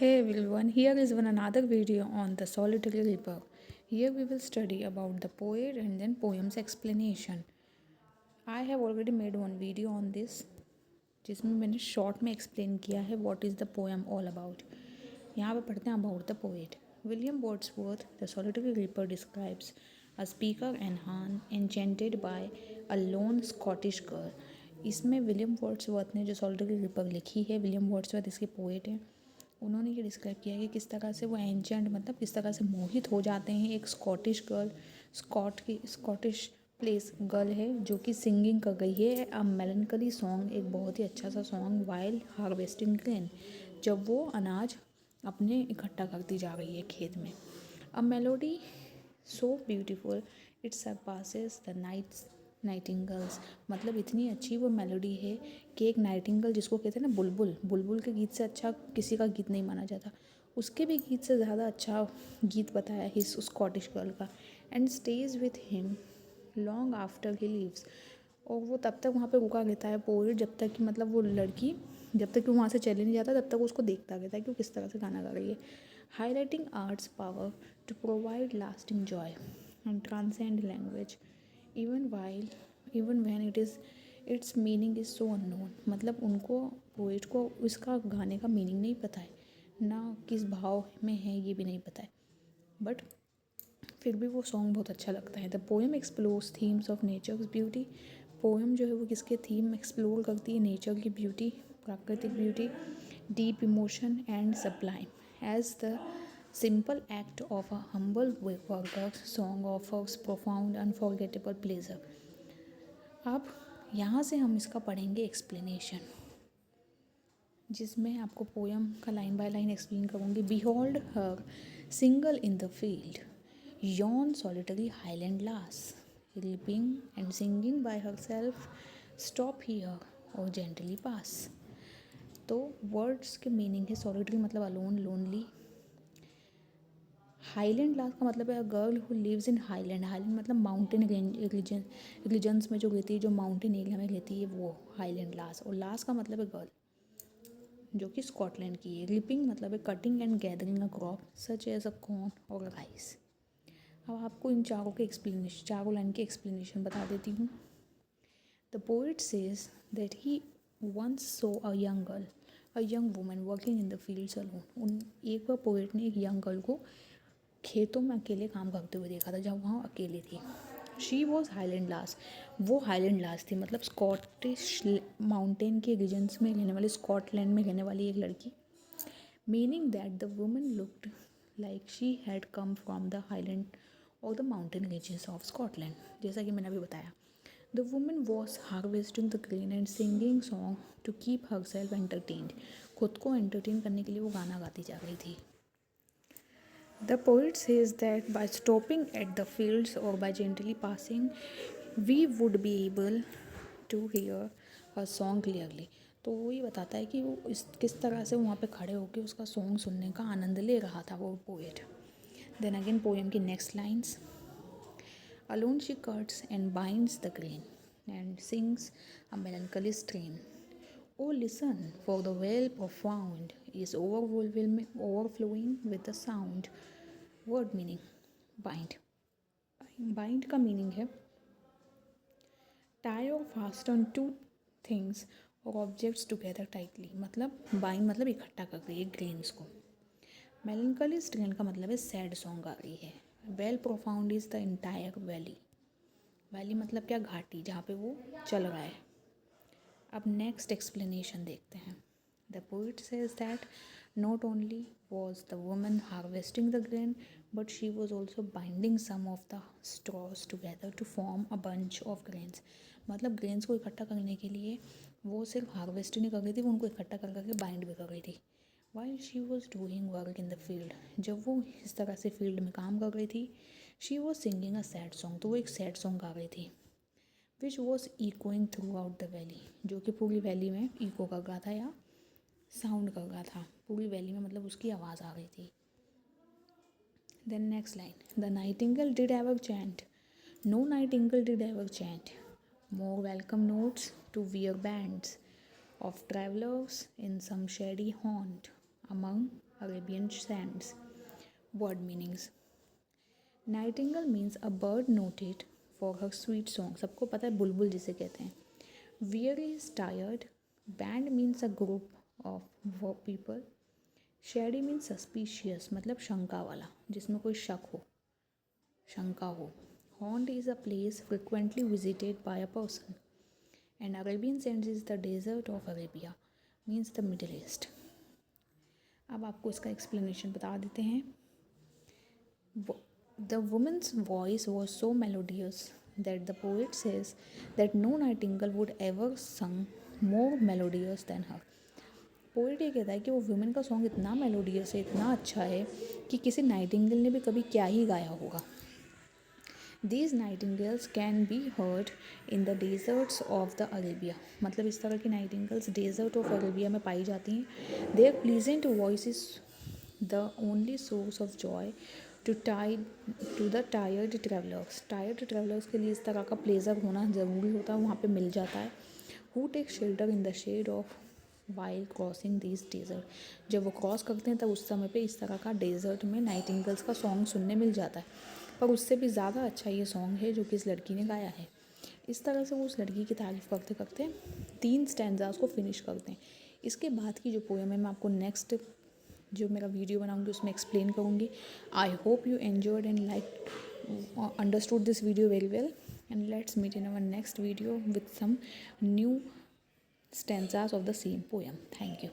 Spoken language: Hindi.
Hey everyone, here is one another video on the Solitary Reaper. Here we will study about the poet and then poem's explanation. I have already made one video on this जिसमें मैंने शॉर्ट में एक्सप्लेन किया है what is the poem all about. यहाँ पे पढ़ते हैं about the poet. William Wordsworth the solitary reaper describes a speaker and हान एनचेंटेड बाय अ लोन स्कॉटिश गर्ल. इसमें विलियम वर्ड्सवर्थ ने जो सॉलिटरी रीपर लिखी है, विलियम वर्ड्सवर्थ इसके पोएट हैं, उन्होंने ये डिस्क्राइब किया है कि किस तरह से वो एंशेंट मतलब किस तरह से मोहित हो जाते हैं एक Scottish girl. Scottish place girl है जो कि सिंगिंग कर गई है अ मेलनकली सॉन्ग, एक बहुत ही अच्छा सा सॉन्ग, वाइल हार्वेस्टिंग ग्रेन, जब वो अनाज अपने इकट्ठा करती जा रही है खेत में. A melody so beautiful it surpasses the nightingale's, मतलब इतनी अच्छी वो मेलोडी है कि एक नाइटिंगल जिसको कहते हैं ना बुलबुल, बुलबुल के गीत से अच्छा किसी का गीत नहीं माना जाता, उसके भी गीत से ज़्यादा अच्छा गीत बताया है उस स्कॉटिश गर्ल का. And stage with him long after he leaves, और वो तब तक वहाँ पे रुका रहता है पोएट जब तक कि मतलब वो लड़की जब तक कि वो वहाँ से चले नहीं जाता तब तक उसको देखता रहता है कि वो किस तरह से गाना गा रही है. Highlighting art's power to provide lasting joy and transcend language even when its meaning is so unknown, मतलब उनको पोएट को उसका गाने का मीनिंग नहीं पता है, ना किस भाव में है ये भी नहीं पता है, बट फिर भी वो सॉन्ग बहुत अच्छा लगता है. The poem explores themes of nature's beauty, poem जो है वो किसके थीम एक्सप्लोर करती है, नेचर की ब्यूटी, प्राकृतिक beauty, deep emotion and sublime as the simple act of a humble worker song offers profound unforgettable pleasure. अब यहाँ से हम इसका पढ़ेंगे एक्सप्लेनेशन, जिसमें आपको पोएम का लाइन बाय लाइन एक्सप्लेन करूँगी. Behold her single in the field, yon solitary highland lass, leaping and singing by herself, stop here or gently pass. तो वर्ड्स के मीनिंग है सॉलिटरी मतलब अलोन, लोनली. हाईलैंड लास का मतलब है girl who lives in highland, highland मतलब माउंटेन रीजन्स में जो रहती है, जो माउंटेन एरिया में रहती है वो हाईलैंड लास, और लास का मतलब है गर्ल जो कि स्कॉटलैंड की है. रिपिंग मतलब है cutting and gathering a crop such as a corn और राइस. अब आपको इन चारों के एक्सप्लेनेशन, चारों लाइन के एक्सप्लेनेशन बता देती हूँ. The poet says that he once saw a young woman working in the fields alone. एक बार पोइट ने एक यंग गर्ल को खेतों में अकेले काम करते हुए देखा था जब वहाँ अकेले थी. शी वॉज हाईलैंड लास, वो हाईलैंड लास थी, मतलब स्कॉटिश माउंटेन के रीजन्स में रहने वाली, स्कॉटलैंड में रहने वाली एक लड़की. Meaning that the woman looked like she had come from the highland और the mountain regions of Scotland. जैसा कि मैंने अभी बताया, the woman was harvesting the grain and singing song to keep herself entertained, खुद को एंटरटेन करने के लिए वो गाना गाती जा रही थी. The poet says that by stopping at the fields or by gently passing, we would be able to hear her song clearly. तो वो ये बताता है कि वो किस तरह से वहाँ पे खड़े होकर उसका सॉन्ग सुनने का आनंद ले रहा था वो पोएट. देन अगेन पोएम की next lines. Alone she cuts and binds the grain and sings a melancholy strain. Oh, listen, for the well profound is overflowing with the sound. Word meaning. Bind, bind का मीनिंग है टाई और फास्ट ऑन टू थिंग्स और ऑब्जेक्ट्स टुगेदर टाइटली, मतलब बाइंड मतलब इकट्ठा कर रही है ग्रेन्स को. मेलनकली स्ट्रेन का मतलब है सैड सॉन्ग गा रही है. Well profound is the entire valley, valley मतलब क्या, घाटी जहाँ पे वो चल रहा है. अब नेक्स्ट एक्सप्लेनेशन देखते हैं. The poet says that not only was the woman harvesting the grain, but she was also binding some of the straws together to form a bunch of grains. मतलब ग्रेन्स को इकट्ठा करने के लिए वो सिर्फ हार्वेस्ट नहीं कर रही थी, वो उनको इकट्ठा कर करके बाइंड भी कर रही थी. while she was doing work in the field, जब वो इस तरह से फील्ड में काम कर रही थी, she was singing a sad song, तो वो एक सैड सॉन्ग गा रही थी. which was echoing throughout the valley, जो कि पूरी वैली में इको कर रहा था या साउंड कर रहा था, पूरी वैली में मतलब उसकी आवाज़ आ रही थी. Then next line. The nightingale did ever chant, no nightingale did ever chant more welcome notes to weary bands of travellers in some shady haunt among Arabian sands. Word meanings. Nightingale means a bird noted for her sweet song. सबको पता है बुलबुल जिसे कहते हैं. Weary is tired. Band means a group of people. Shady means suspicious, मतलब शंका वाला, जिसमें कोई शक हो, शंका हो. Haunt is a place frequently visited by a person. And Arabian sands is the desert of Arabia, means the Middle East. अब आपको इसका एक्सप्लेनेशन बता देते हैं. The woman's voice was so melodious that the poet says that no nightingale would ever sung more melodious than her. Poet ये कहता है कि वो वुमेन का सॉन्ग इतना मेलोडियस है, इतना अच्छा है कि किसी नाइटिंगेल ने भी कभी क्या ही गाया होगा. These nightingales can be heard in the deserts of the Arabia. मतलब इस तरह की नाइटिंगेल्स डेजर्ट ऑफ अरेबिया में पाई जाती हैं. Their pleasant voice is the only source of joy to the tired travelers. Tired travelers के लिए इस तरह का प्लेजर होना ज़रूरी होता है, वहाँ पे मिल जाता है. Who take shelter in the shade of while crossing these desert. जब वो क्रॉस करते हैं तब उस समय पे इस तरह का डेजर्ट में नाइटिंगेल्स का सॉन्ग सुनने मिल जाता है. पर उससे भी ज़्यादा अच्छा ये सॉन्ग है जो कि इस लड़की ने गाया है. इस तरह से वो उस लड़की की तारीफ़ करते करते 3 स्टैंजास को फिनिश करते हैं. इसके बाद की जो पोएम है मैं आपको नेक्स्ट जो मेरा वीडियो बनाऊंगी उसमें एक्सप्लेन करूँगी. I hope you enjoyed and like understood this video very well. And let's meet in our next video with some new stanzas of the same poem. Thank you.